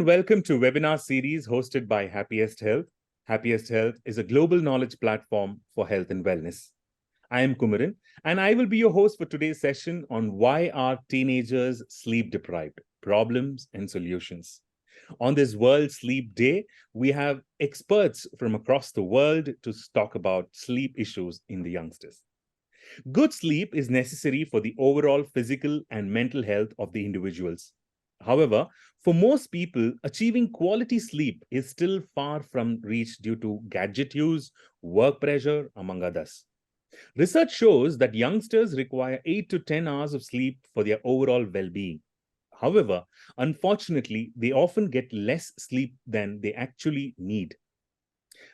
and welcome to webinar series hosted by Happiest Health. Happiest Health is a global knowledge platform for health and wellness. I am Kumaran, and I will be your host for today's session on why are teenagers sleep deprived, problems and solutions. On this World Sleep Day, we have experts from across the world to talk about sleep issues in the youngsters. Good sleep is necessary for the overall physical and mental health of the individuals. However, for most people, achieving quality sleep is still far from reach due to gadget use, work pressure, among others. Research shows that youngsters require 8 to 10 hours of sleep for their overall well being. However, unfortunately, they often get less sleep than they actually need.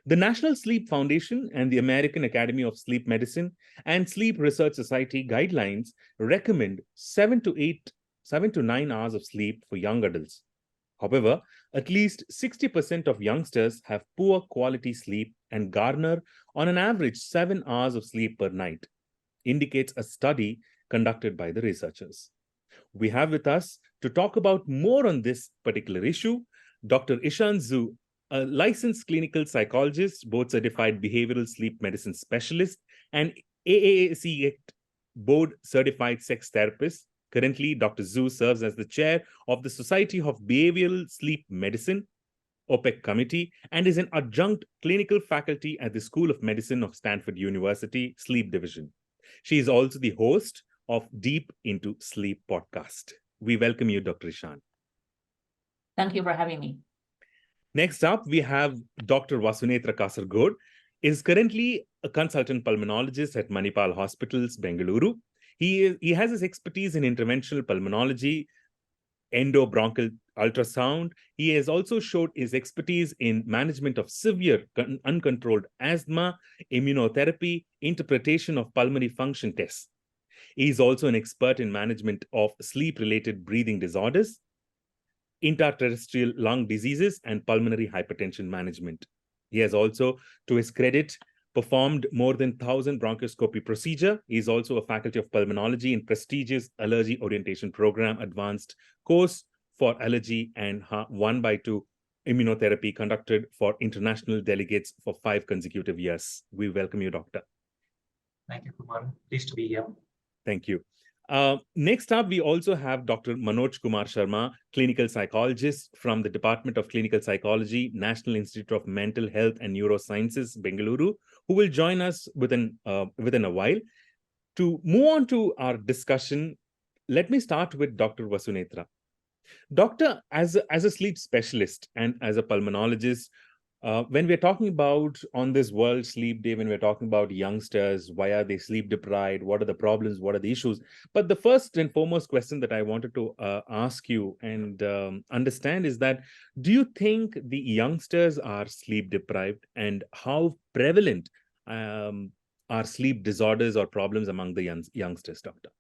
The National Sleep Foundation and the American Academy of Sleep Medicine and Sleep Research Society guidelines recommend 7 to 9 hours of sleep for young adults. However, at least 60% of youngsters have poor quality sleep and garner on an average 7 hours of sleep per night, indicates a study conducted by the researchers. We have with us to talk about more on this particular issue, Dr. Ishan Zhu, a licensed clinical psychologist, board certified behavioral sleep medicine specialist, and AAAC board certified sex therapist. Currently, Dr. Zhu serves as the chair of the Society of Behavioral Sleep Medicine, OPEC committee, and is an adjunct clinical faculty at the School of Medicine of Stanford University Sleep Division. She is also the host of Deep into Sleep podcast. We welcome you, Dr. Ishan. Thank you for having me. Next up, we have Dr. Vasunetra Kasargod, is currently a consultant pulmonologist at Manipal Hospitals, Bengaluru. He has his expertise in interventional pulmonology, endobronchial ultrasound. He has also showed his expertise in management of severe uncontrolled asthma, immunotherapy, interpretation of pulmonary function tests. He is also an expert in management of sleep-related breathing disorders, interterrestrial lung diseases, and pulmonary hypertension management. He has also, to his credit, performed more than 1,000 bronchoscopy procedure. He is also a faculty of pulmonology in prestigious allergy orientation program advanced course for allergy and 1/2 immunotherapy conducted for international delegates for 5 consecutive years. We welcome you, Doctor. Thank you, Kumar. Pleased to be here. Thank you. Next up, we also have Dr. Manoj Kumar Sharma, clinical psychologist from the Department of Clinical Psychology, National Institute of Mental Health and Neurosciences, Bengaluru, who will join us within a while. To move on to our discussion, let me start with Dr. Vasunetra. Doctor, as a sleep specialist and as a pulmonologist, when we're talking about on this World Sleep Day, when we're talking about youngsters, why are they sleep deprived? What are the problems? What are the issues? But the first and foremost question that I wanted to ask you and understand is that, do you think the youngsters are sleep deprived, and how prevalent are sleep disorders or problems among the youngsters, Doctor?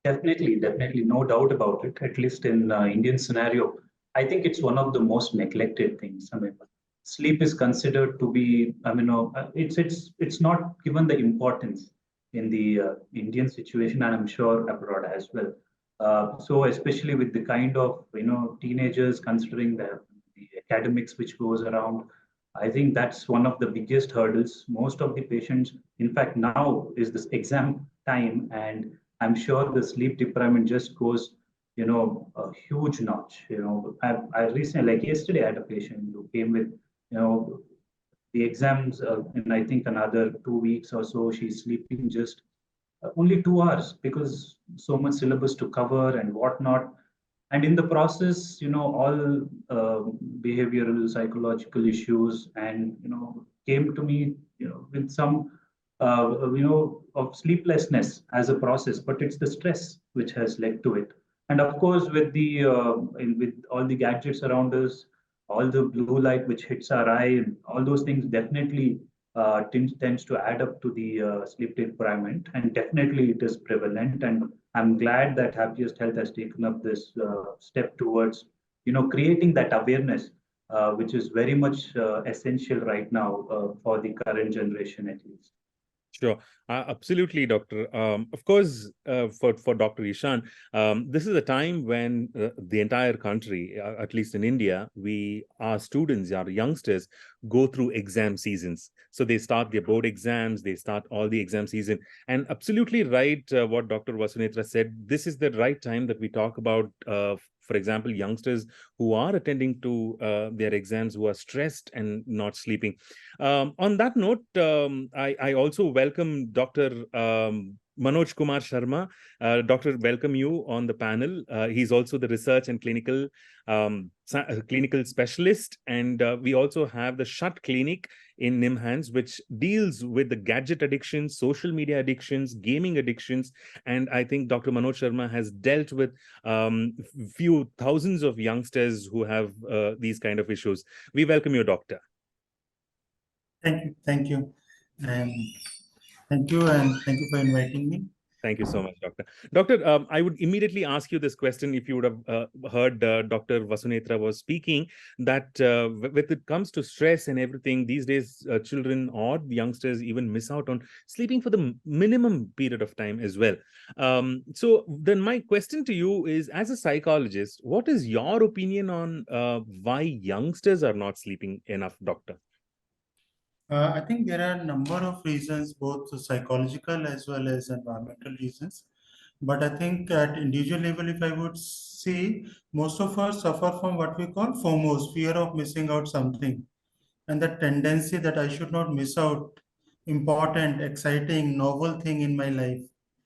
Definitely, no doubt about it. At least in Indian scenario, I think it's one of the most neglected things. I mean, sleep is considered to be, it's not given the importance in the Indian situation, and I'm sure abroad as well. So especially with the kind of teenagers, considering the academics which goes around, I think that's one of the biggest hurdles. Most of the patients, in fact, now is this exam time, and I'm sure the sleep deprivation just goes a huge notch. I recently, like yesterday, I had a patient who came with, the exams in I think another 2 weeks or so. She's sleeping just only 2 hours because so much syllabus to cover and whatnot. And in the process, all behavioral, psychological issues, and came to me, with some, of sleeplessness as a process. But it's the stress which has led to it. And of course, with with all the gadgets around us, all the blue light which hits our eye, and all those things definitely tends to add up to the sleep deprivation, and definitely it is prevalent. And I'm glad that Happiest Health has taken up this step towards, creating that awareness, which is very much essential right now for the current generation, at least. Sure, absolutely, Doctor. Of course, for Dr. Ishan, this is a time when the entire country, at least in India, our students, our youngsters, go through exam seasons. So they start their board exams, they start all the exam season, and absolutely right. What Dr. Vasunetra said. This is the right time that we talk about. For example, youngsters who are attending to their exams, who are stressed and not sleeping. On that note, I also welcome Dr. Manoj Kumar Sharma. Doctor, welcome you on the panel. He's also the research and clinical specialist, and we also have the Shut Clinic in NIMHANS, which deals with the gadget addictions, social media addictions, gaming addictions, and I think Dr. Manoj Sharma has dealt with few thousands of youngsters who have these kind of issues. We welcome you, Doctor. Thank you, and thank you, and thank you for inviting me. Thank you so much, Doctor. Doctor, I would immediately ask you this question if you would have heard Dr. Vasunetra was speaking, that when it comes to stress and everything, these days, children or youngsters even miss out on sleeping for the minimum period of time as well. So then my question to you is, as a psychologist, what is your opinion on why youngsters are not sleeping enough, Doctor? I think there are a number of reasons, both psychological as well as environmental reasons. But I think at individual level, if I would say, most of us suffer from what we call FOMOs, fear of missing out something, and the tendency that I should not miss out important, exciting, novel thing in my life.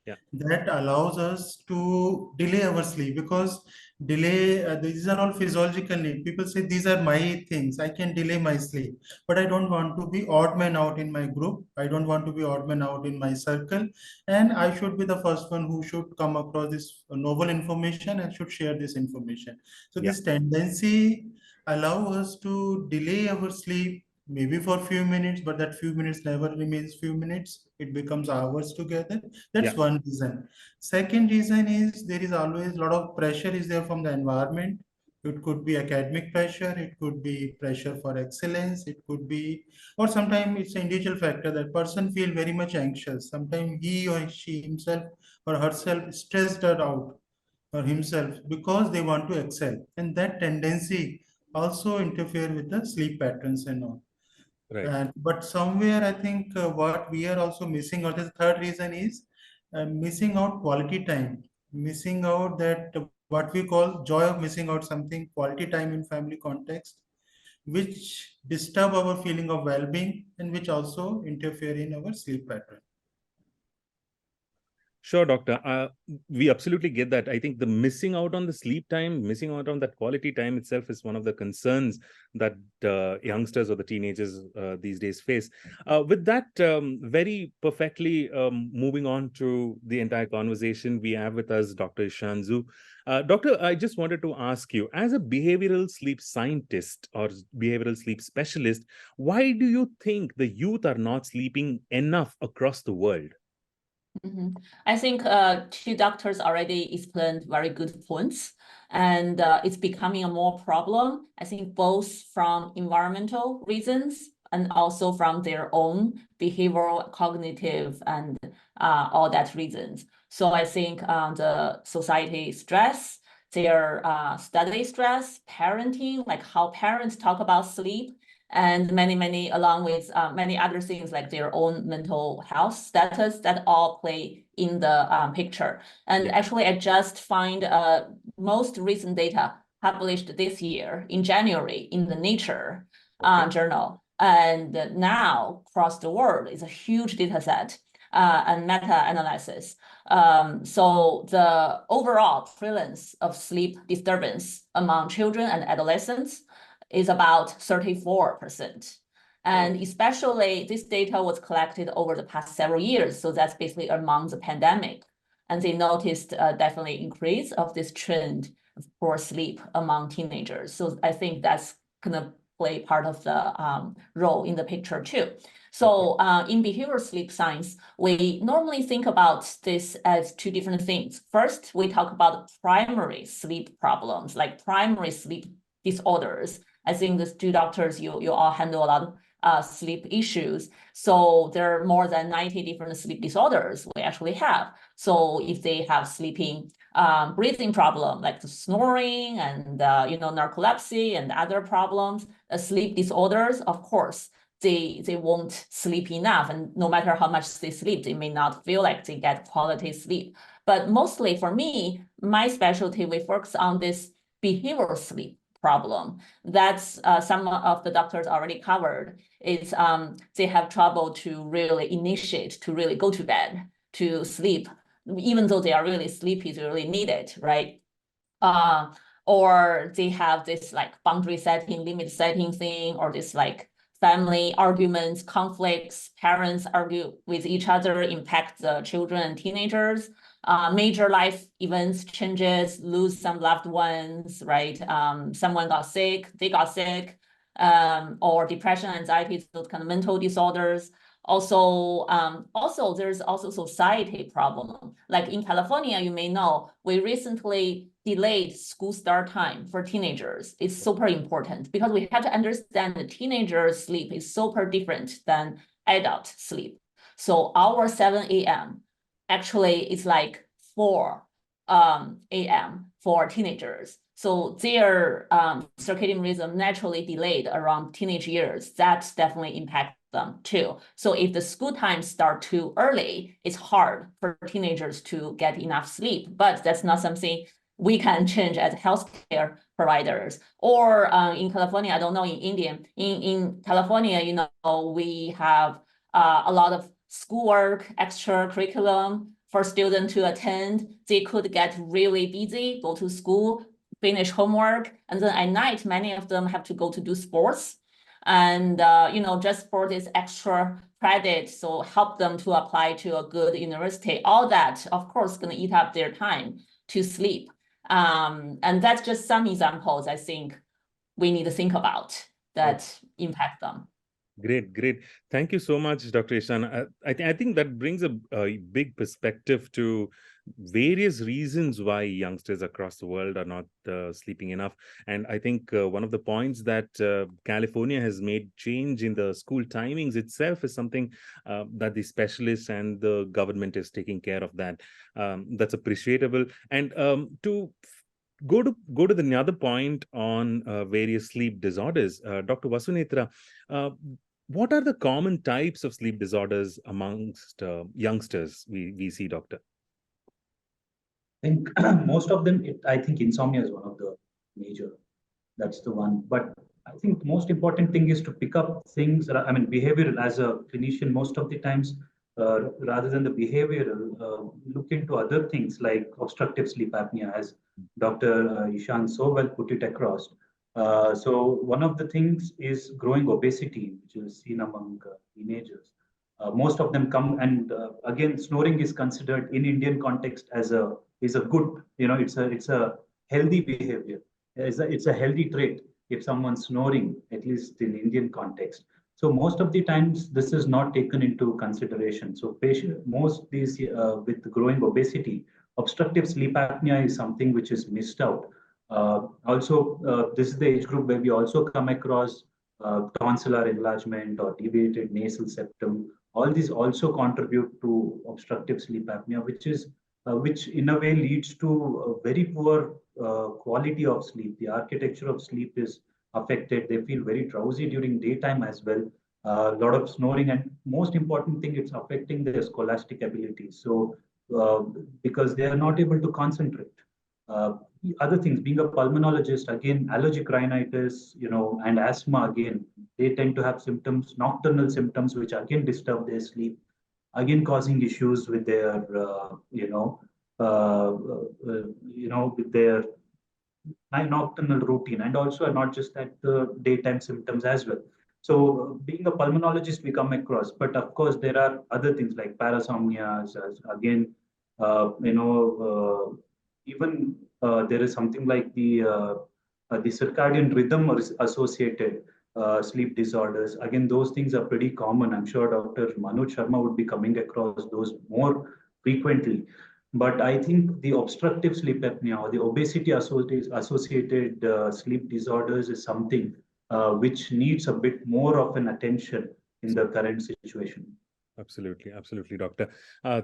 Yeah. That allows us to delay our sleep, because delay these are all physiological needs. People say these are my things, I can delay my sleep, but I don't want to be odd man out in my group, I don't want to be odd man out in my circle, and I should be the first one who should come across this novel information and should share this information. So Yeah. this tendency allow us to delay our sleep, maybe for few minutes, but that few minutes never remains few minutes, it becomes hours together. Yeah. That's one reason. Second reason is there is always a lot of pressure is there from the environment. It could be academic pressure, it could be pressure for excellence, it could be, or sometimes it's an individual factor that person feel very much anxious. Sometimes he or she himself or herself stressed out or himself because they want to excel. And that tendency also interfere with the sleep patterns and all. Right. And but somewhere I think what we are also missing out, the third reason is missing out quality time, missing out that what we call joy of missing out something, quality time in family context, which disturb our feeling of well-being and which also interfere in our sleep pattern. Sure, Doctor. We absolutely get that. I think the missing out on the sleep time, missing out on that quality time itself is one of the concerns that youngsters or the teenagers these days face. With that, very perfectly moving on to the entire conversation, we have with us Dr. Ishanzu. Doctor, I just wanted to ask you, as a behavioral sleep scientist or behavioral sleep specialist, why do you think the youth are not sleeping enough across the world? I think two doctors already explained very good points, and it's becoming a more problem, I think, both from environmental reasons and also from their own behavioral, cognitive, and all that reasons. So I think the society stress, their study stress, parenting, like how parents talk about sleep, and many, along with many other things like their own mental health status, that all play in the picture. And actually, I just find most recent data published this year in January in the Nature journal. And now across the world is a huge data set and meta-analysis. So the overall prevalence of sleep disturbance among children and adolescents is about 34%. And especially this data was collected over the past several years. So that's basically among the pandemic. And they noticed definitely increase of this trend of poor sleep among teenagers. So I think that's gonna play part of the role in the picture too. So in behavioral sleep science, we normally think about this as two different things. First, we talk about primary sleep problems, like primary sleep disorders. I think these two doctors, you all handle a lot sleep issues. So there are more than 90 different sleep disorders we actually have. So if they have sleeping breathing problem like the snoring and narcolepsy and other problems, sleep disorders, of course, they won't sleep enough, and no matter how much they sleep, they may not feel like they get quality sleep. But mostly for me, my specialty, we focus on this behavioral sleep problem. That's some of the doctors already covered. Is they have trouble to really initiate, to really go to bed, to sleep, even though they are really sleepy, they really need it, right? Or they have this like boundary setting, limit setting thing, or this like family arguments, conflicts, parents argue with each other, impact the children and teenagers. Major life events, changes, lose some loved ones, right? Someone got sick, they got sick, or depression, anxiety, those kind of mental disorders. Also, there's also society problem. Like in California, you may know, we recently delayed school start time for teenagers. It's super important because we have to understand the teenagers' sleep is super different than adult sleep. So our 7 a.m. actually is like 4 a.m. for teenagers. So their circadian rhythm naturally delayed around teenage years. That definitely impacts them too. So if the school times start too early, it's hard for teenagers to get enough sleep, but that's not something we can change as healthcare providers. Or in California, I don't know, in India, in California, we have a lot of schoolwork, extra curriculum for students to attend. They could get really busy, go to school, finish homework, and then at night, many of them have to go to do sports. And just for this extra credit, so help them to apply to a good university. All that, of course, going to eat up their time to sleep. And that's just some examples I think we need to think about that impact them. Great. Thank you so much, Dr. Ishan. I think that brings a big perspective to various reasons why youngsters across the world are not sleeping enough. And I think one of the points that California has made change in the school timings itself is something that the specialists and the government is taking care of that. That's appreciable. And to go to the other point on various sleep disorders, Dr. Vasunetra, what are the common types of sleep disorders amongst youngsters we see, doctor? I think most of them, I think insomnia is one of the major. That's the one. But I think most important thing is to pick up things. I mean, behavioral as a clinician, most of the times, rather than the behavioral, look into other things like obstructive sleep apnea, as Dr. Ishan so well put it across. So one of the things is growing obesity, which is seen among teenagers. Most of them come, and again, snoring is considered in Indian context as a good, it's a healthy behavior. It's a healthy trait if someone's snoring, at least in Indian context. So most of the times this is not taken into consideration. So most these with growing obesity, obstructive sleep apnea is something which is missed out. This is the age group where we also come across tonsillar enlargement or deviated nasal septum. All these also contribute to obstructive sleep apnea, which in a way leads to a very poor quality of sleep. The architecture of sleep is affected. They feel very drowsy during daytime as well. A lot of snoring, and most important thing, it's affecting their scholastic abilities. So because they are not able to concentrate. Other things, being a pulmonologist, again, allergic rhinitis, and asthma, again, they tend to have symptoms, nocturnal symptoms, which again disturb their sleep, again causing issues with their, with their nocturnal routine, and also not just that, the daytime symptoms as well. So being a pulmonologist, we come across, but of course there are other things like parasomnia, again, even there is something like the circadian rhythm associated sleep disorders. Again, those things are pretty common. I'm sure Dr. Manoj Sharma would be coming across those more frequently. But I think the obstructive sleep apnea or the obesity associated sleep disorders is something which needs a bit more of an attention in the current situation. Absolutely, absolutely, Doctor.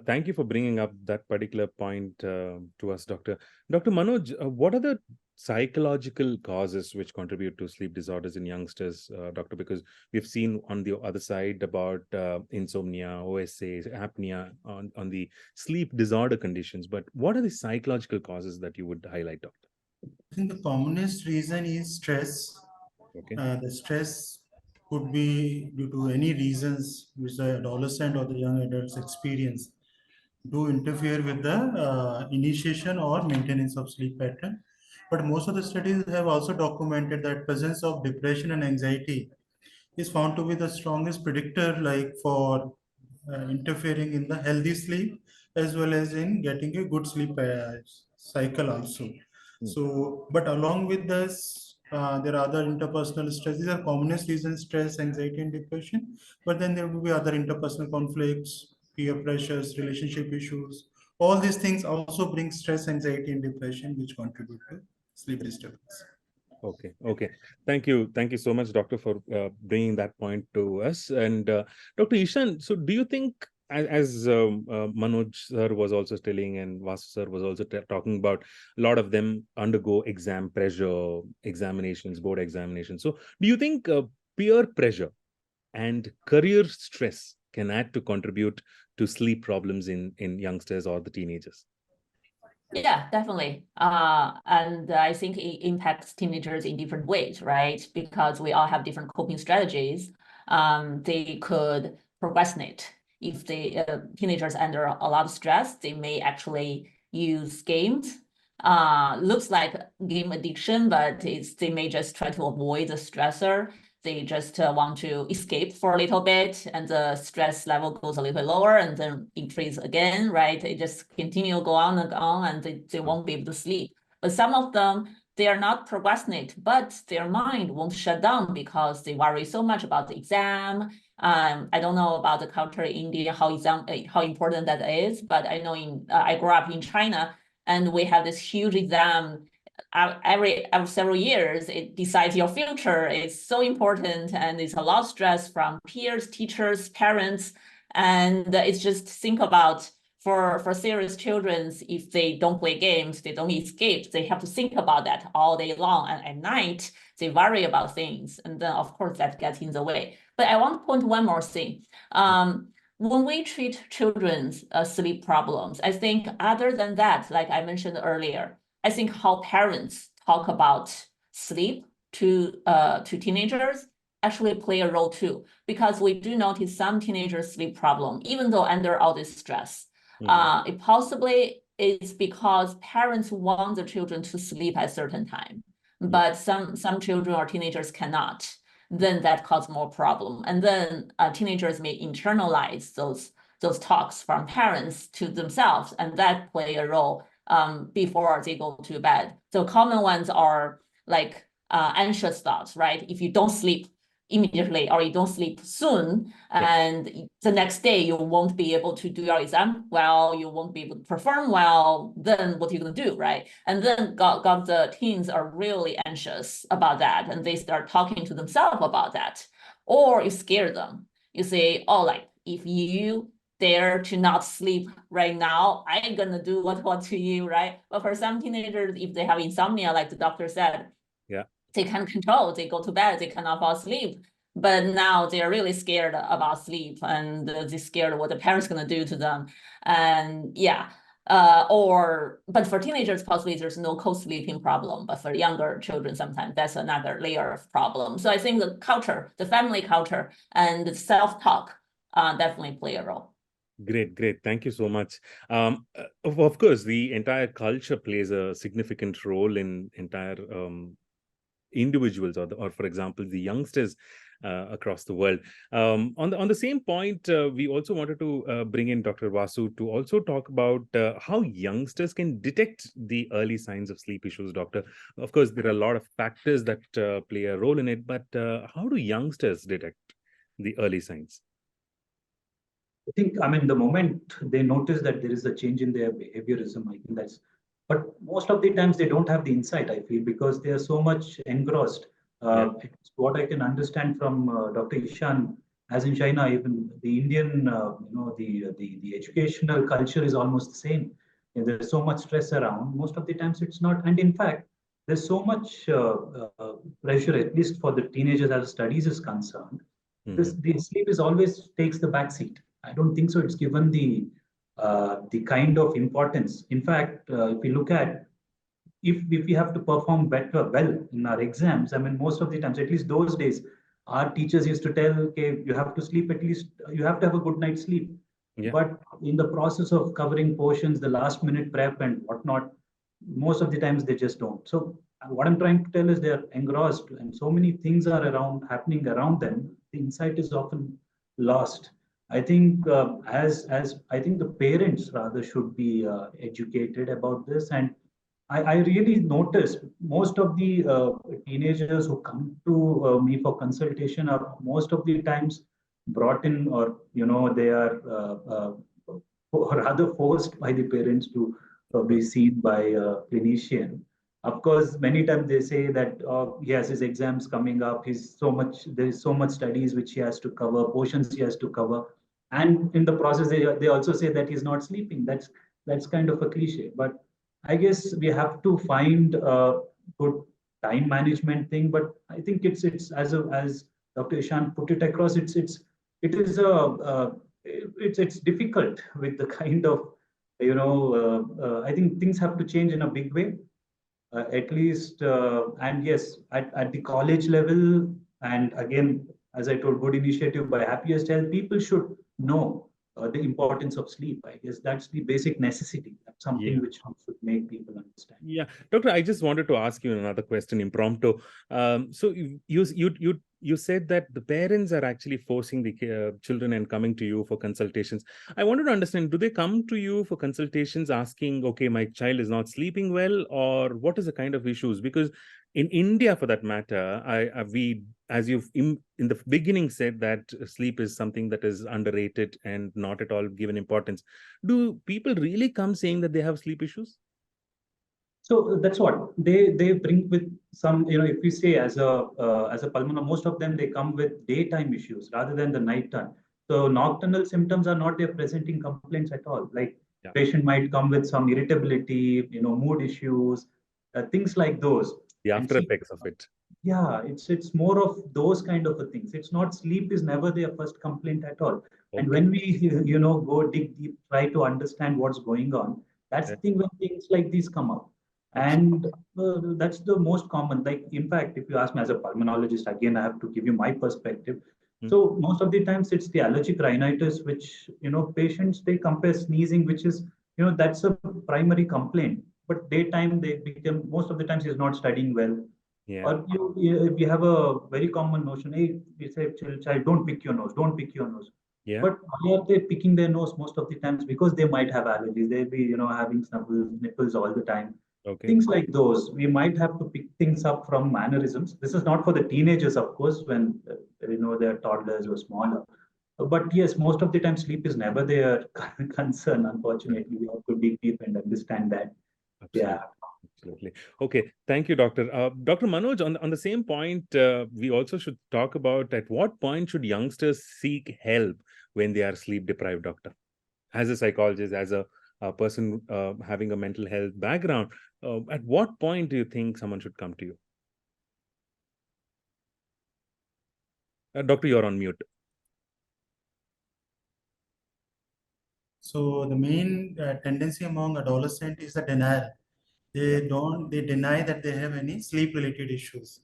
Thank you for bringing up that particular point to us, Doctor. Dr. Manoj, what are the psychological causes which contribute to sleep disorders in youngsters, Doctor? Because we've seen on the other side about insomnia, OSA, apnea, on the sleep disorder conditions. But what are the psychological causes that you would highlight, Doctor? I think the commonest reason is stress. Okay. The stress could be due to any reasons which the adolescent or the young adults experience do interfere with the initiation or maintenance of sleep pattern. But most of the studies have also documented that presence of depression and anxiety is found to be the strongest predictor, like for interfering in the healthy sleep as well as in getting a good sleep cycle also. So, but along with this, there are other interpersonal stress. These are commonest reasons: stress, anxiety, and depression. But then there will be other interpersonal conflicts, peer pressures, relationship issues. All these things also bring stress, anxiety, and depression, which contribute to sleep disturbance. Okay, okay. Thank you so much, Doctor, for bringing that point to us. And Dr. Ishan, so do you think, as Manoj sir was also telling and Vasu sir was also talking about, a lot of them undergo exam pressure, examinations, board examinations. So do you think peer pressure and career stress can add to contribute to sleep problems in youngsters or the teenagers? Yeah, definitely. And I think it impacts teenagers in different ways, right? Because we all have different coping strategies. They could procrastinate. If the teenagers under a lot of stress, they may actually use games. Looks like game addiction, but they may just try to avoid the stressor. They just want to escape for a little bit, and the stress level goes a little bit lower and then increase again, right? They just continue go on and on, and they won't be able to sleep. But some of them, they are not procrastinate, but their mind won't shut down because they worry so much about the exam. I don't know about the culture in India, how important that is, but I know I grew up in China, and we have this huge exam every several years. It decides your future. It's so important, and it's a lot of stress from peers, teachers, parents, and it's just think about for serious children, if they don't play games, they don't escape, they have to think about that all day long, and at night they worry about things, and then of course that gets in the way. But I want to point one more thing. When we treat children's sleep problems, I think other than that, like I mentioned earlier, I think how parents talk about sleep to teenagers actually play a role too, because we do notice some teenagers' sleep problem, even though under all this stress. It possibly is because parents want the children to sleep at a certain time, but some children or teenagers cannot. Then that causes more problem, and then teenagers may internalize those talks from parents to themselves, and that play a role before they go to bed. So common ones are like anxious thoughts, right? If you don't sleep immediately or you don't sleep soon, and the next day you won't be able to do your exam well, you won't be able to perform well, then what are you going to do, right? And then got the teens are really anxious about that, and they start talking to themselves about that. Or you scare them. You say, oh, like, if you dare to not sleep right now, I'm gonna do what to you, right? But for some teenagers, if they have insomnia, like the doctor said, they can't control, they go to bed, they cannot fall asleep. But now they're really scared about sleep, and they're scared what the parents gonna do to them. And but for teenagers, possibly there's no co-sleeping problem, but for younger children, sometimes that's another layer of problem. So I think the culture, the family culture, and the self-talk definitely play a role. Great, great. Thank you so much. Of course, the entire culture plays a significant role in entire individuals, or for example, the youngsters across the world. On the same point, we also wanted to bring in Dr. Vasu to also talk about how youngsters can detect the early signs of sleep issues, Doctor. Of course, there are a lot of factors that play a role in it, but how do youngsters detect the early signs? I think, the moment they notice that there is a change in their behaviorism, I think but most of the times they don't have the insight, I feel, because they are so much engrossed What I can understand from Dr. Ishan, as in China, even the Indian, the educational culture is almost the same. And there's so much stress around. Most of the times, it's not. And in fact, there's so much pressure, at least for the teenagers, as studies is concerned. The sleep is always takes the back seat. I don't think so. It's given the kind of importance. In fact, if we look at if we have to perform well in our exams, I mean, most of the times, at least those days, our teachers used to tell, okay, you have to sleep at least, you have to have a good night's sleep. Yeah. But in the process of covering portions, the last minute prep and whatnot, most of the times they just don't. So what I'm trying to tell is they're engrossed and so many things are happening around them. The insight is often lost. I think as I think the parents rather should be educated about this. And I really notice most of the teenagers who come to me for consultation are most of the times brought in, or they are rather forced by the parents to be seen by a clinician. Of course, many times they say that he has his exams coming up. There is so much studies which he has to cover, portions he has to cover, and in the process they also say that he's not sleeping. That's kind of a cliche, but I guess we have to find a good time management thing. But I think it's as Dr. Ishan put it across. It is a it's difficult with the kind of I think things have to change in a big way, at least. And yes, at the college level, and again, as I told, good initiative by Happiest Health, people should know the importance of sleep. I guess that's the basic necessity. That's something which should make people understand. Yeah, Doctor, I just wanted to ask you another question, impromptu. So you said that the parents are actually forcing the children and coming to you for consultations. I wanted to understand, do they come to you for consultations asking, okay, my child is not sleeping well, or what is the kind of issues? Because in India, for that matter, we, as you've in the beginning said, that sleep is something that is underrated and not at all given importance. Do people really come saying that they have sleep issues? So that's what they bring with some, if we say as a pulmonary, most of them, they come with daytime issues rather than the nighttime. So nocturnal symptoms are not their presenting complaints at all. Like patient might come with some irritability, mood issues, things like those. The And after effects of it. yeah, it's more of those kind of a things. It's not, sleep is never their first complaint at all. And when we go dig deep, try to understand what's going on, that's the thing when things like these come up. And that's the most common. Like, in fact, if you ask me as a pulmonologist, again, I have to give you my perspective. So most of the times it's the allergic rhinitis, which, patients, they compare sneezing, which is, that's a primary complaint. But daytime, they become, most of the times he's not studying well. Yeah. Or we have a very common notion, hey, we say, child, don't pick your nose, don't pick your nose. Yeah. But why are they picking their nose most of the times? Because they might have allergies. They'll be, having snuffles, nipples all the time. Okay. Things like those, we might have to pick things up from mannerisms. This is not for the teenagers, of course, when they're toddlers or smaller. But yes, most of the time, sleep is never their concern. Unfortunately, we have to dig deep and understand that. Absolutely. Yeah. Absolutely. Okay. Thank you, Doctor. Dr. Manoj, on the same point, we also should talk about at what point should youngsters seek help when they are sleep deprived, Doctor? As a psychologist, as a person having a mental health background, at what point do you think someone should come to you? Doctor, you're on mute. So the main tendency among adolescents is the denial. They deny that they have any sleep related issues.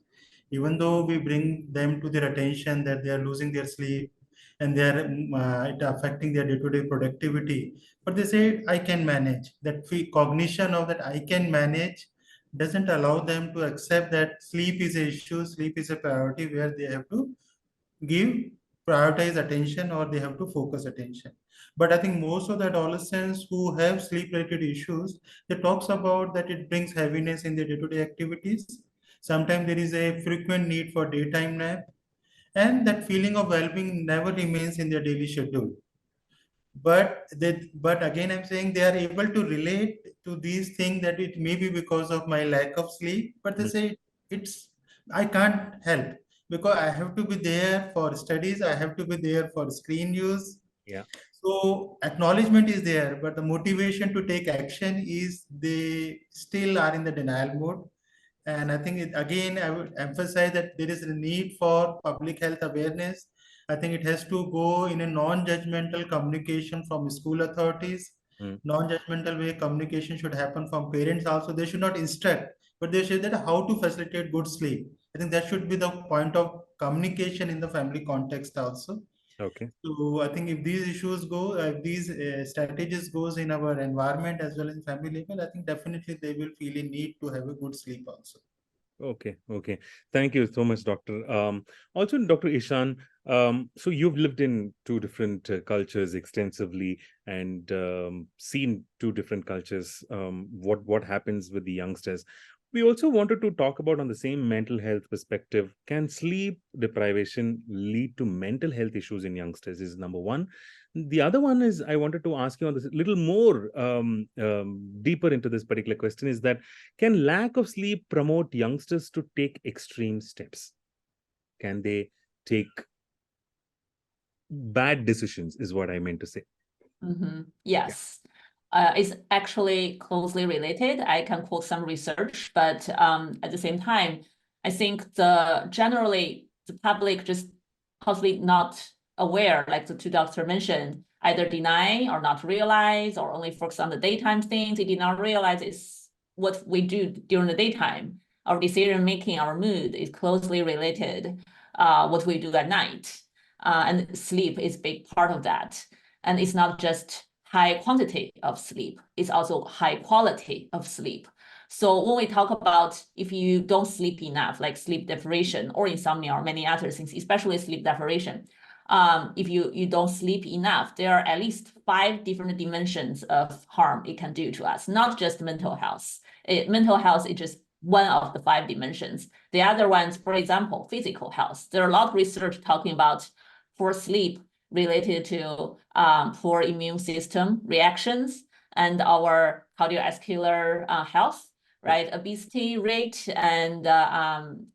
Even though we bring them to their attention that they are losing their sleep and they are it affecting their day-to-day productivity, but they say, I can manage. That cognition of that I can manage doesn't allow them to accept that sleep is an issue, sleep is a priority where they have to give prioritize attention or they have to focus attention. But I think most of the adolescents who have sleep related issues, they talks about that it brings heaviness in their day-to-day activities. Sometimes there is a frequent need for daytime nap, and that feeling of well-being never remains in their daily schedule. But again, I'm saying they are able to relate to these things that it may be because of my lack of sleep, but they say it's I can't help because I have to be there for studies, I have to be there for screen use. Yeah. So acknowledgement is there, but the motivation to take action is they still are in the denial mode. And I think again, I would emphasize that there is a need for public health awareness. I think it has to go in a non-judgmental communication from school authorities. Mm. Non-judgmental way communication should happen from parents also. They should not instruct, but they say that how to facilitate good sleep. I think that should be the point of communication in the family context also. Okay. So I think if these issues go, if these strategies goes in our environment as well as family level, I think definitely they will feel a need to have a good sleep also. Okay. Okay. Thank you so much, Doctor. Also, Dr. Ishan, so you've lived in two different cultures extensively and seen two different cultures. What happens with the youngsters? We also wanted to talk about on the same mental health perspective. Can sleep deprivation lead to mental health issues in youngsters? Is number one. The other one is I wanted to ask you on this a little more deeper into this particular question is that can lack of sleep promote youngsters to take extreme steps? Can they take bad decisions, is what I meant to say. Yes. It's actually closely related. I can quote some research, but at the same time, I think generally the public just possibly not aware, like the two doctors mentioned, either deny or not realize or only focus on the daytime things. They did not realize it's what we do during the daytime. Our decision making, our mood is closely related. What we do at night, and sleep is a big part of that. And it's not just high quantity of sleep, it's also high quality of sleep. So when we talk about if you don't sleep enough, like sleep deprivation or insomnia or many other things, especially sleep deprivation, if you don't sleep enough, there are at least 5 different dimensions of harm it can do to us, not just mental health. Mental health is just one of the 5 dimensions. The other ones, for example, physical health. There are a lot of research talking about poor sleep related to poor immune system reactions and our cardiovascular health, right? Obesity rate and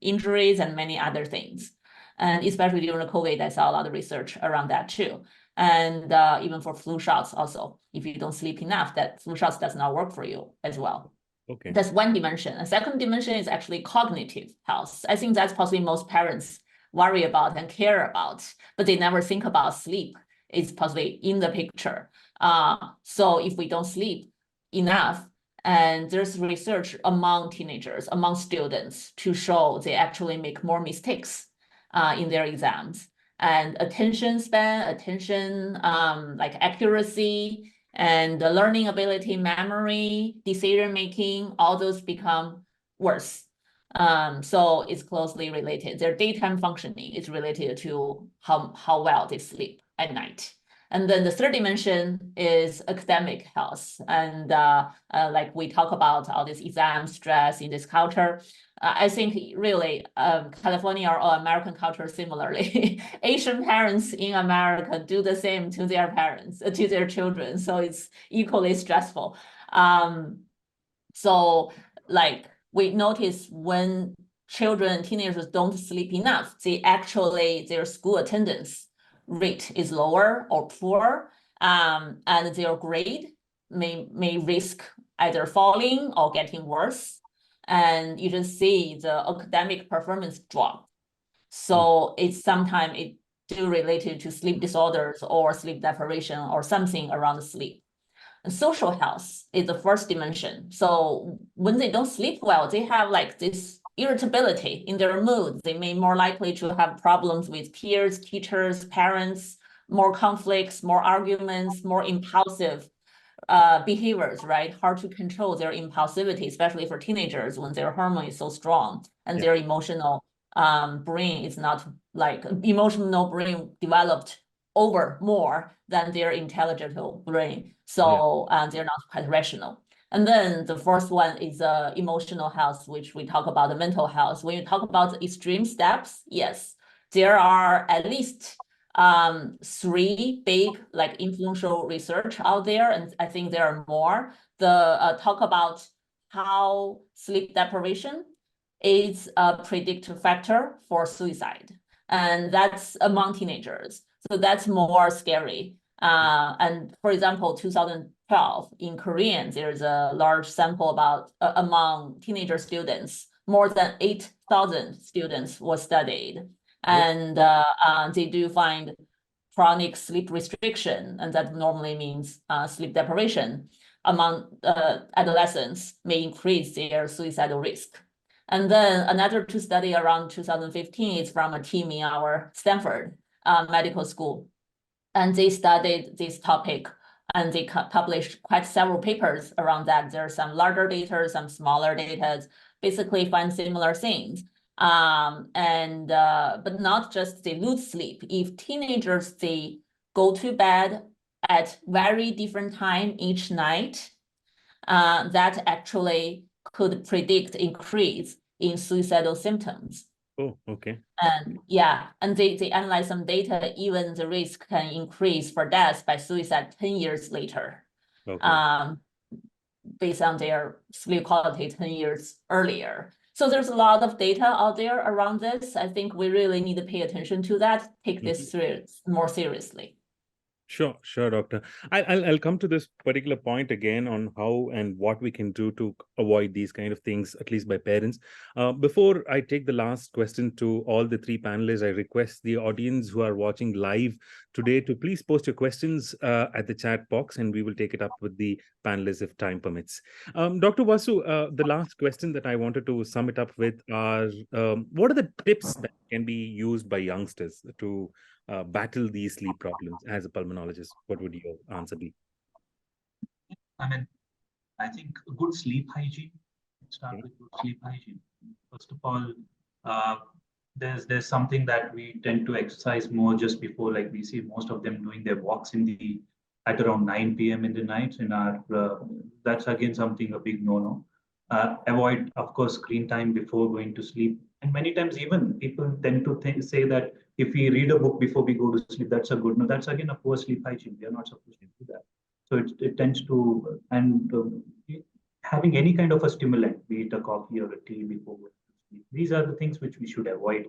injuries and many other things. And especially during the COVID, I saw a lot of research around that too. And even for flu shots also, if you don't sleep enough, that flu shots does not work for you as well. Okay. That's one dimension. A second dimension is actually cognitive health. I think that's possibly most parents worry about and care about, but they never think about sleep. It's possibly in the picture. So if we don't sleep enough, and there's research among teenagers, among students, to show they actually make more mistakes in their exams. And attention span, like accuracy, and the learning ability, memory, decision making, all those become worse. So it's closely related. Their daytime functioning is related to how well they sleep at night. And then the third dimension is academic health. And like we talk about all this exam stress in this culture, I think really California or American culture similarly. Asian parents in America do the same to their parents, to their children. So it's equally stressful. So like we notice when children, teenagers don't sleep enough, their school attendance rate is lower or poor, and their grade may risk either falling or getting worse. And you just see the academic performance drop. So it's sometimes it do related to sleep disorders or sleep deprivation or something around sleep. And social health is the first dimension. So when they don't sleep well, they have like this irritability in their mood. They may more likely to have problems with peers, teachers, parents, more conflicts, more arguments, more impulsive behaviors, right? Hard to control their impulsivity, especially for teenagers when their hormone is so strong and their emotional brain is not like emotional brain developed over more than their intellectual brain. So they're not quite rational. And then the first one is emotional health, which we talk about the mental health. When you talk about the extreme steps, yes, there are at least 3 big like influential research out there, and I think there are more. The talk about how sleep deprivation is a predictor factor for suicide. And that's among teenagers. So that's more scary. And for example, 2012 in Korean, there's a large sample about among teenager students, more than 8,000 students was studied. And they do find chronic sleep restriction, and that normally means sleep deprivation among adolescents may increase their suicidal risk. And then another two study around 2015 is from a team in our Stanford medical school. And they studied this topic and they published quite several papers around that. There are some larger data, some smaller data, basically find similar things. But not just they lose sleep. If teenagers, they go to bed at very different time each night, that actually could predict increase in suicidal symptoms. Oh, okay. And yeah, and they analyze some data, even the risk can increase for death by suicide 10 years later. Okay. Based on their sleep quality 10 years earlier. So there's a lot of data out there around this. I think we really need to pay attention to that, take this more seriously. Sure, doctor. I'll come to this particular point again on how and what we can do to avoid these kind of things, at least by parents. Before I take the last question to all the three panelists, I request the audience who are watching live today to please post your questions at the chat box, and we will take it up with the panelists if time permits. Dr. Vasu, the last question that I wanted to sum it up with are, what are the tips that can be used by youngsters to battle these sleep problems? As a pulmonologist, what would your answer be? I mean, I think good sleep hygiene. Start with good sleep hygiene. First of all, there's something that we tend to exercise more just before, like we see most of them doing their walks at around 9 p.m. in the night. That's again something a big no-no. Avoid, of course, screen time before going to sleep. And many times even people tend to say that if we read a book before we go to sleep, that's a good no. That's again a poor sleep hygiene. We are not supposed to do that. So it tends to, and having any kind of a stimulant, be it a coffee or a tea before going to sleep, these are the things which we should avoid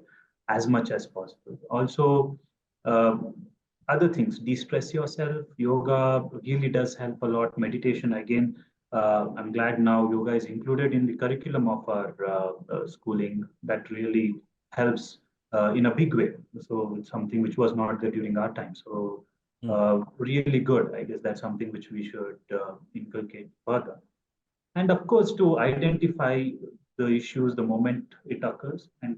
as much as possible. Also, other things, de-stress yourself. Yoga really does help a lot. Meditation, again, I'm glad now yoga is included in the curriculum of our schooling. That really helps in a big way. So it's something which was not there during our time. So really good. I guess that's something which we should inculcate further. And of course, to identify the issues the moment it occurs. And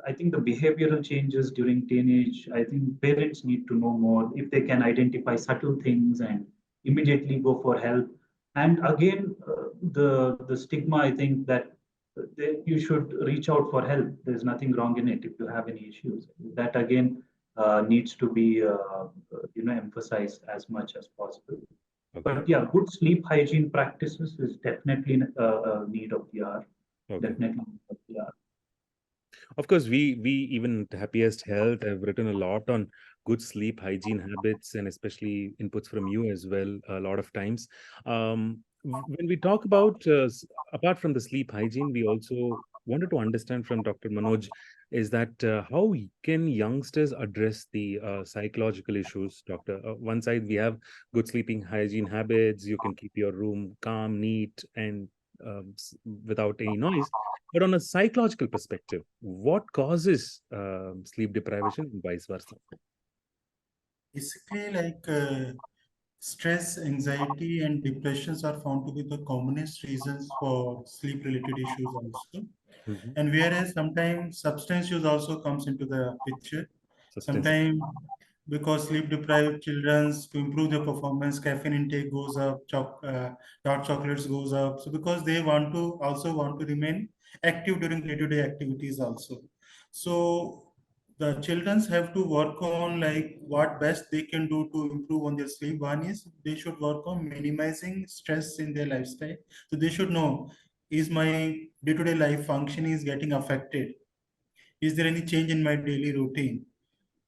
I think the behavioral changes during teenage, I think parents need to know more if they can identify subtle things and immediately go for help. And again, the stigma, I think that you should reach out for help. There's nothing wrong in it if you have any issues. That again needs to be emphasized as much as possible. Okay. But yeah, good sleep hygiene practices is definitely a need of the hour. Okay. Definitely need of the hour. Of course, we even at Happiest Health have written a lot on good sleep hygiene habits, and especially inputs from you as well a lot of times. When we talk about, apart from the sleep hygiene, we also wanted to understand from Dr. Manoj is that how can youngsters address the psychological issues, doctor? One side, we have good sleeping hygiene habits. You can keep your room calm, neat, and without any noise. But on a psychological perspective, what causes sleep deprivation and vice versa? Basically, stress, anxiety, and depressions are found to be the commonest reasons for sleep-related issues also. Mm-hmm. And whereas sometimes substance use also comes into the picture. Sometimes because sleep-deprived children, to improve their performance, caffeine intake goes up, dark chocolates goes up. So because they also want to remain active during day-to-day activities also. So the children have to work on what best they can do to improve on their sleep. One is they should work on minimizing stress in their lifestyle. So they should know, is my day-to-day life function is getting affected? Is there any change in my daily routine?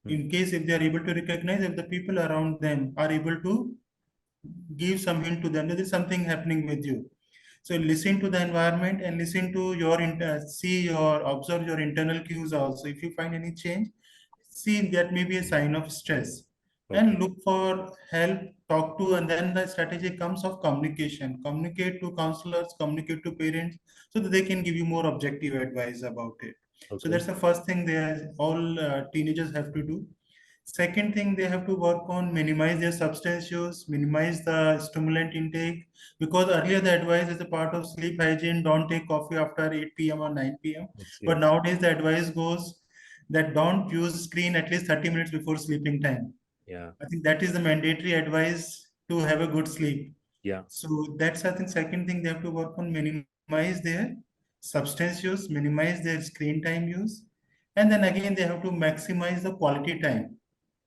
In case if they are able to recognize, if the people around them are able to give some hint to them, there is something happening with you. So listen to the environment and listen to your, observe your internal cues also. If you find any change, see that may be a sign of stress. Okay. And look for help, talk to, and then the strategy comes of communication. Communicate to counselors, communicate to parents, so that they can give you more objective advice about it. So Okay. that's the first thing all teenagers have to do. Second thing, they have to work on minimize their substance use, minimize the stimulant intake, because earlier the advice is a part of sleep hygiene, don't take coffee after 8 p.m. or 9 p.m. Yes, But yes. nowadays the advice goes that don't use screen at least 30 minutes before sleeping time. Yeah. I think that is the mandatory advice to have a good sleep. Yeah. So that's, I think, second thing they have to work on, minimize their substance use, minimize their screen time use. And then again, they have to maximize the quality time.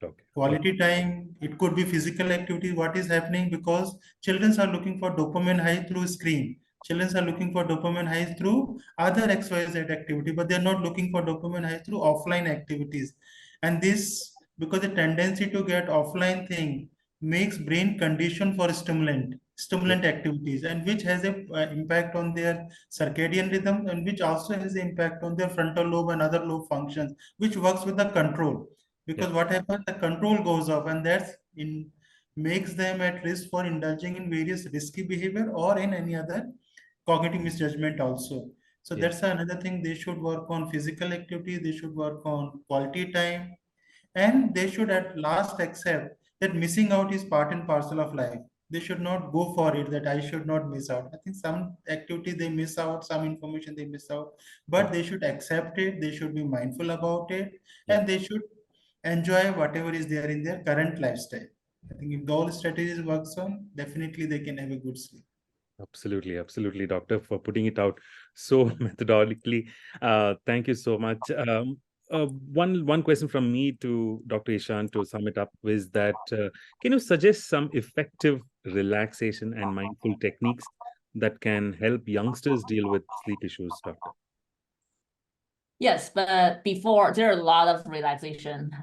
Okay. Quality time, it could be physical activity. What is happening? Because children are looking for dopamine high through screen. Children are looking for dopamine high through other XYZ activity, but they're not looking for dopamine high through offline activities. And this, because the tendency to get offline thing makes brain condition for stimulant activities, and which has a impact on their circadian rhythm, and which also has an impact on their frontal lobe and other lobe functions, which works with the control. Because what happens, the control goes off, and that's in makes them at risk for indulging in various risky behavior or in any other cognitive misjudgment also. So Yeah. that's another thing they should work on: physical activity, they should work on quality time, and they should at last accept that missing out is part and parcel of life. They should not go for it that I should not miss out. I think some activity they miss out, some information they miss out, but they should accept it, they should be mindful about it, Yeah. and they should enjoy whatever is there in their current lifestyle. I think if all strategies works on, definitely they can have a good sleep. Absolutely, absolutely, doctor, for putting it out so methodically. Thank you so much. One question from me to Dr. Ishan to sum it up is that can you suggest some effective relaxation and mindful techniques that can help youngsters deal with sleep issues, doctor? Yes, but before there are a lot of relaxation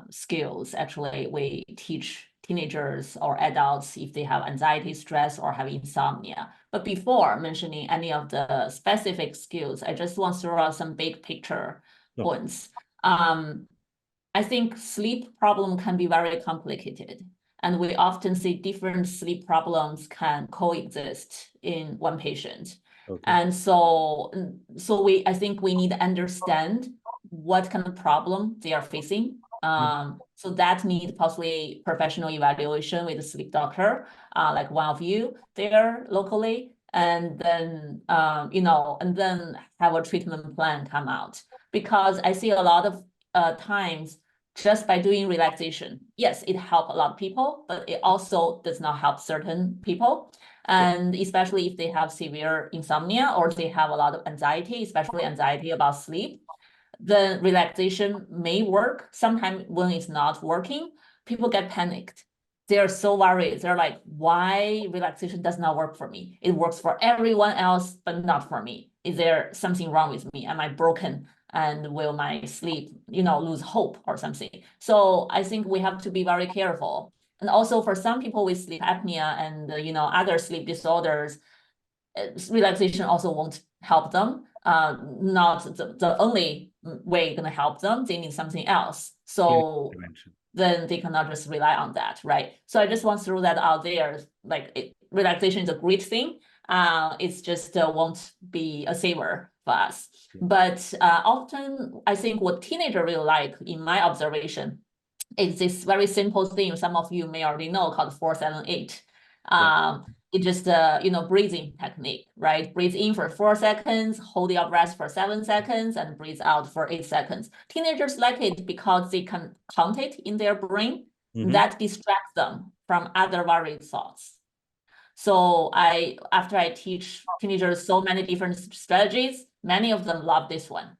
skills actually we teach teenagers or adults if they have anxiety, stress, or have insomnia. But before mentioning any of the specific skills, I just want to throw out some big picture points. I think sleep problem can be very complicated, and we often see different sleep problems can coexist in one patient. Okay. And so I think we need to understand what kind of problem they are facing. So that need possibly professional evaluation with a sleep doctor, like one of you there locally, and then and then have a treatment plan come out. Because I see a lot of times just by doing relaxation, yes, it helps a lot of people, but it also does not help certain people. And especially if they have severe insomnia or they have a lot of anxiety, especially anxiety about sleep, then relaxation may work. Sometimes when it's not working, people get panicked. They're so worried. They're like, why relaxation does not work for me? It works for everyone else, but not for me. Is there something wrong with me? Am I broken? And will my sleep, lose hope or something? So I think we have to be very careful. And also for some people with sleep apnea and, other sleep disorders, relaxation also won't help them. Not the only way going to help them. They need something else. So then they cannot just rely on that, right? So I just want to throw that out there. Like relaxation is a great thing. It's just won't be a saver for us. But often I think what teenagers really like, in my observation, is this very simple thing some of you may already know called 4-7-8. It's just breathing technique, right? Breathe in for 4 seconds, hold your breath for 7 seconds, and breathe out for 8 seconds. Teenagers like it because they can count it in their brain. That distracts them from other worried thoughts. So after I teach teenagers so many different strategies, many of them love this one.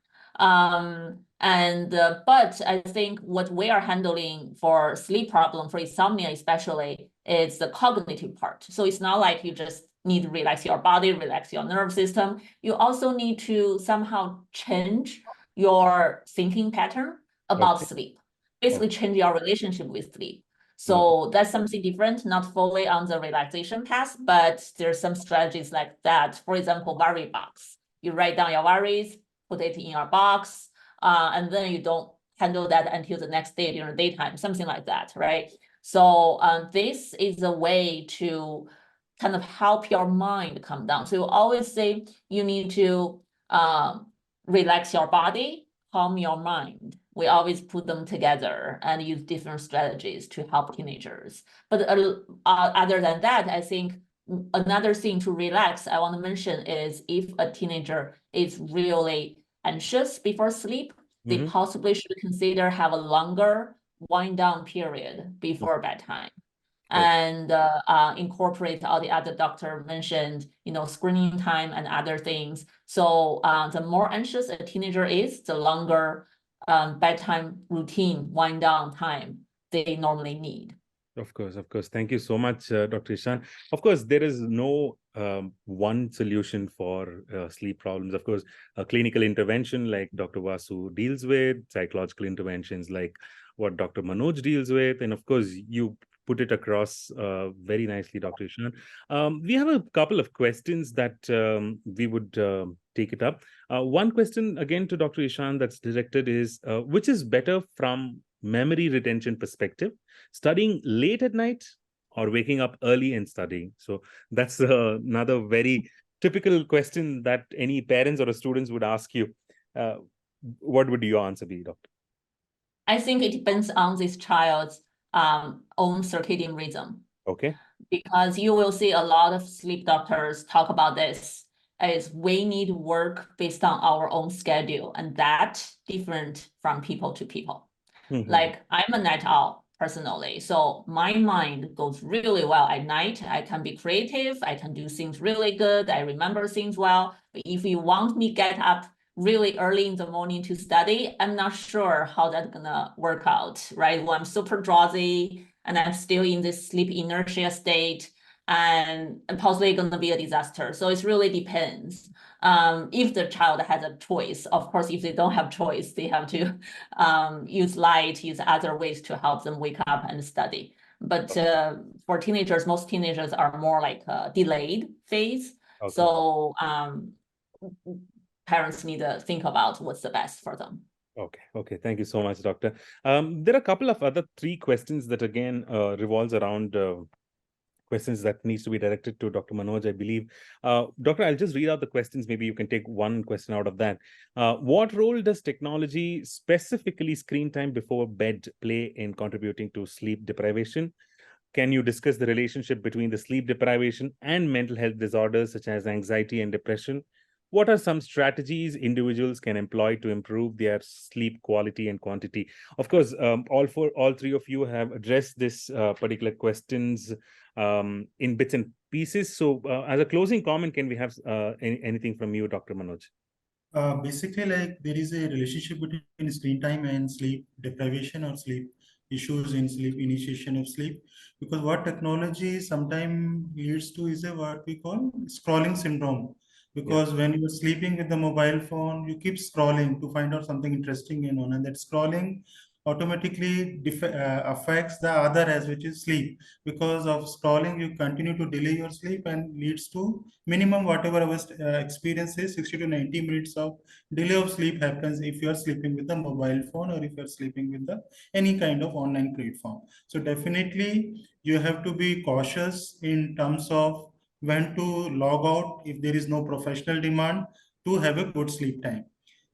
But I think what we are handling for sleep problem, for insomnia especially, is the cognitive part. So it's not like you just need to relax your body, relax your nerve system. You also need to somehow change your thinking pattern about sleep. Basically change your relationship with sleep. So that's something different, not fully on the relaxation path, but there's some strategies like that. For example, worry box. You write down your worries, put it in your box, and then you don't handle that until the next day during daytime, something like that, right? So this is a way to kind of help your mind calm down. So you always say you need to relax your body, calm your mind. We always put them together and use different strategies to help teenagers. But other than that, I think another thing to relax I want to mention is if a teenager is really anxious before sleep, they possibly should consider have a longer wind down period before bedtime. And incorporate all the other doctor mentioned, screening time and other things. So the more anxious a teenager is, the longer bedtime routine, wind down time they normally need. Of course. Thank you so much, Dr. Ishan. Of course, there is no one solution for sleep problems. Of course, a clinical intervention like Dr. Vasu deals with, psychological interventions like what Dr. Manoj deals with, and of course, you put it across very nicely, Dr. Ishan. We have a couple of questions that we would take it up. One question again to Dr. Ishan that's directed is, which is better from memory retention perspective, studying late at night or waking up early and studying? So that's another very typical question that any parents or students would ask you. What would your answer be, doctor? I think it depends on this child's own circadian rhythm. Okay. Because you will see a lot of sleep doctors talk about this, is we need work based on our own schedule, and that's different from people to people. Like I'm a night owl personally, so my mind goes really well at night. I can be creative, I can do things really good, I remember things well. But if you want me get up really early in the morning to study, I'm not sure how that's gonna work out, right? When I'm super drowsy and I'm still in this sleep inertia state, and possibly gonna be a disaster. So it really depends. If the child has a choice, of course, if they don't have choice, they have to use light, use other ways to help them wake up and study. But for teenagers, most teenagers are more like a delayed phase. Okay. So parents need to think about what's the best for them. Okay. Thank you so much, doctor. There are a couple of other 3 questions that again revolves around questions that needs to be directed to Dr. Manoj, I believe. Doctor, I'll just read out the questions. Maybe you can take one question out of that. What role does technology, specifically screen time before bed, play in contributing to sleep deprivation? Can you discuss the relationship between the sleep deprivation and mental health disorders such as anxiety and depression? What are some strategies individuals can employ to improve their sleep quality and quantity? Of course, all 3 of you have addressed this particular questions in bits and pieces. So as a closing comment, can we have anything from you, Dr. Manoj? Basically, like there is a relationship between screen time and sleep deprivation or sleep issues in sleep, initiation of sleep, because what technology sometimes leads to is a what we call scrolling syndrome. Because when you're sleeping with the mobile phone, you keep scrolling to find out something interesting and that scrolling automatically affects the other as which is sleep. Because of scrolling, you continue to delay your sleep and leads to minimum whatever our experience is 60 to 90 minutes of delay of sleep happens if you are sleeping with the mobile phone or if you are sleeping with the any kind of online platform. So definitely you have to be cautious in terms of when to log out if there is no professional demand to have a good sleep time.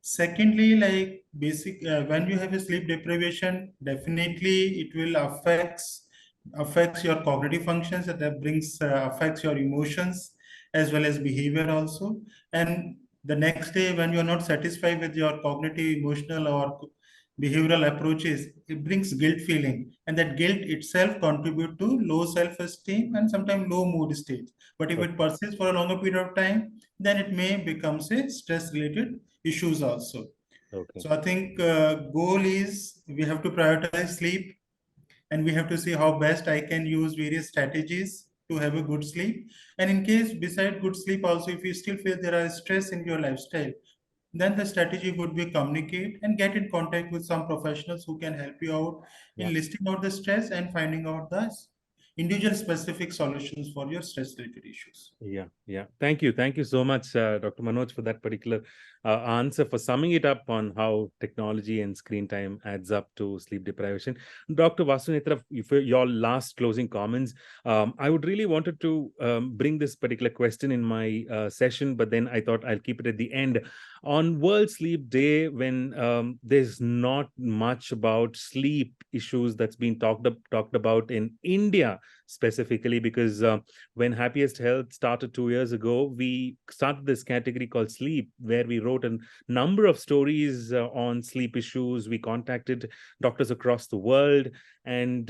Secondly, like when you have a sleep deprivation, definitely it will affects your cognitive functions, that brings affects your emotions as well as behavior also. And the next day when you are not satisfied with your cognitive, emotional or behavioral approaches, it brings guilt feeling, and that guilt itself contribute to low self-esteem and sometimes low mood state. But if it persists for a longer period of time, then it may become a stress related issues also. So I think goal is we have to prioritize sleep, and we have to see how best I can use various strategies to have a good sleep. And in case beside good sleep also, if you still feel there are stress in your lifestyle, then the strategy would be communicate and get in contact with some professionals who can help you out in listing out the stress and finding out the individual specific solutions for your stress related issues. Yeah. Thank you so much, Dr. Manoj, for that particular answer, for summing it up on how technology and screen time adds up to sleep deprivation. Dr. Vasunitra, for your last closing comments, I would really wanted to bring this particular question in my session, but then I thought I'll keep it at the end. On World Sleep Day, when there's not much about sleep issues that's been talked about in India specifically, because when Happiest Health started 2 years ago, we started this category called sleep, where we wrote a number of stories on sleep issues. We contacted doctors across the world, and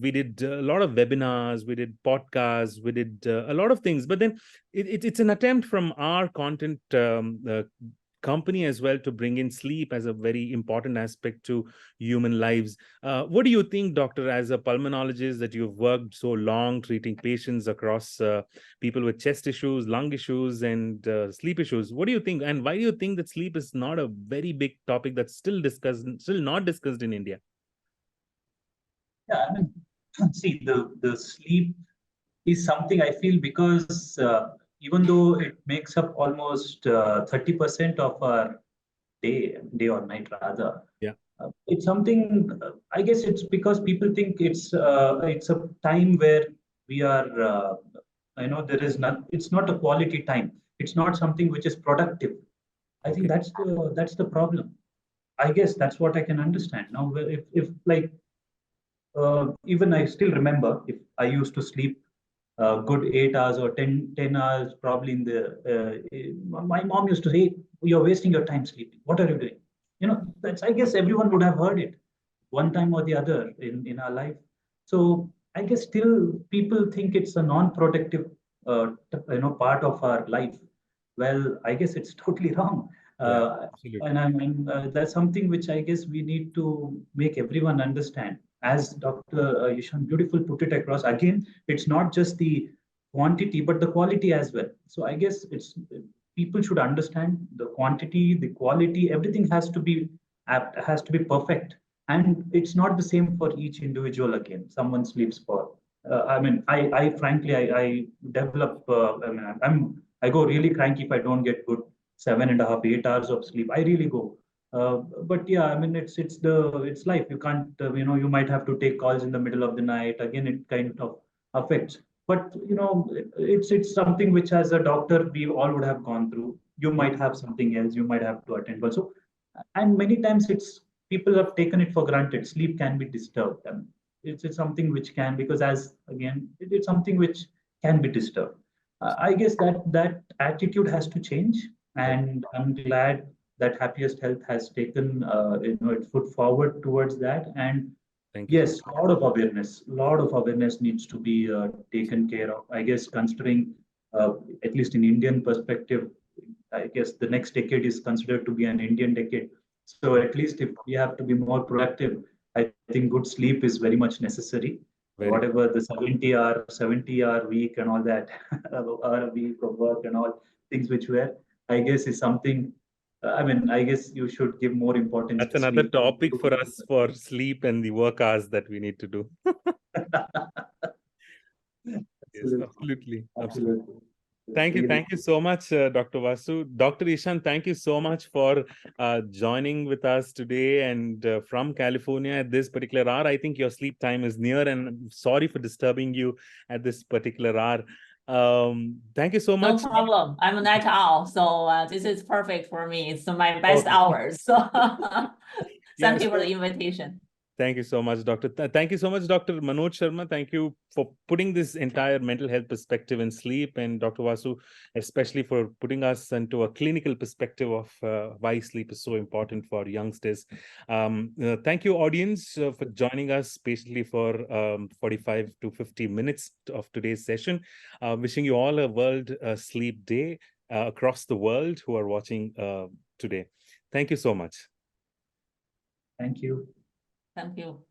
we did a lot of webinars, we did podcasts, we did a lot of things. But then it's an attempt from our content company as well to bring in sleep as a very important aspect to human lives. What do you think, doctor, as a pulmonologist, that you've worked so long treating patients across people with chest issues, lung issues, and sleep issues? What do you think, and why do you think that sleep is not a very big topic that's still not discussed in India? Yeah, I mean, see, the sleep is something I feel, because even though it makes up almost 30% of our day or night rather, it's something. I guess it's because people think it's a time where we are. There is not. It's not a quality time. It's not something which is productive. I think that's the problem. I guess that's what I can understand now. If like even I still remember, if I used to sleep good 8 hours or 10 hours, probably in my mom used to say, "You're wasting your time sleeping. What are you doing?" That's, I guess everyone would have heard it one time or the other in our life. So I guess still people think it's a non-productive, part of our life. Well, I guess it's totally wrong. And that's something which I guess we need to make everyone understand. As Dr. Yishan beautiful put it across, again, it's not just the quantity, but the quality as well. So I guess people should understand the quantity, the quality, everything has to be apt, has to be perfect. And it's not the same for each individual again. Someone sleeps for, I frankly, I develop, I go really cranky if I don't get good 7.5, 8 hours of sleep. I really go. But yeah, I mean, it's life. You can't, you might have to take calls in the middle of the night. Again, it kind of affects. But it's something which, as a doctor, we all would have gone through. You might have something else. You might have to attend also, and many times people have taken it for granted. Sleep can be disturbed. I mean, it's something which can, because as again, it's something which can be disturbed. I guess that attitude has to change, and I'm glad that Happiest Health has taken its foot forward towards that. And yes, a lot of awareness needs to be taken care of. I guess, considering at least in Indian perspective, I guess the next decade is considered to be an Indian decade. So at least if we have to be more productive, I think good sleep is very much necessary. Whatever the 70-hour week and all that, or a week of work and all things which were, I guess, is something. I guess you should give more importance. That's another topic for us, for sleep and the work hours that we need to do. Yes, absolutely. Thank you so much, Dr. Vasu. Dr. Ishan, thank you so much for joining with us today, and from California at this particular hour. I think your sleep time is near, and I'm sorry for disturbing you at this particular hour. Thank you so much. No problem. I'm a night owl, so this is perfect for me. It's my best hours. So thank you for the invitation. Thank you so much, Doctor. Thank you so much, Dr. Manoj Sharma. Thank you for putting this entire mental health perspective in sleep, and Dr. Vasu, especially for putting us into a clinical perspective of why sleep is so important for youngsters. Thank you, audience, for joining us patiently for 45 to 50 minutes of today's session. Wishing you all a World Sleep Day across the world who are watching today. Thank you so much. Thank you. Thank you.